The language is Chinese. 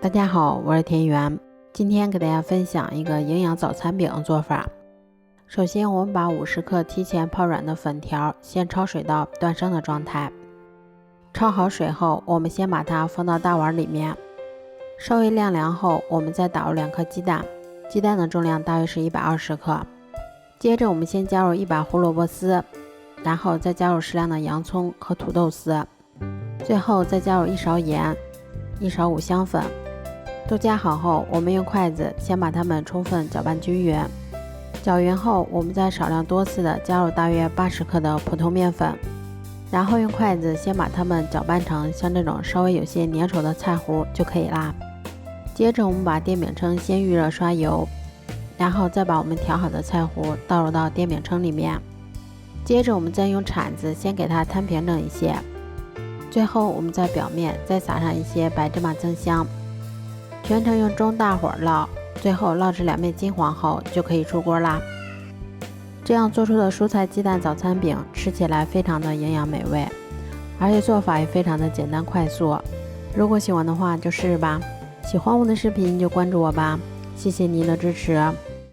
大家好，我是田园。今天给大家分享一个营养早餐饼做法。首先，我们把50克提前泡软的粉条先焯水到断生的状态。焯好水后，我们先把它放到大碗里面，稍微晾凉后，我们再打入2颗鸡蛋，鸡蛋的重量大约是120克。接着我们先加入1把胡萝卜丝，然后再加入适量的洋葱和土豆丝，最后再加入1勺盐、1勺五香粉。都加好后，我们用筷子先把它们充分搅拌均匀。搅匀后，我们再少量多次的加入大约80克的普通面粉，然后用筷子先把它们搅拌成像这种稍微有些粘稠的菜糊就可以啦。接着我们把电饼铛先预热刷油，然后再把我们调好的菜糊倒入到电饼铛里面。接着我们再用铲子先给它摊平整一些，最后我们在表面再撒上一些白芝麻增香。全程用中大火烙，最后烙至两面金黄后就可以出锅啦。这样做出的蔬菜鸡蛋早餐饼吃起来非常的营养美味，而且做法也非常的简单快速。如果喜欢的话就试试吧。喜欢我的视频就关注我吧，谢谢您的支持。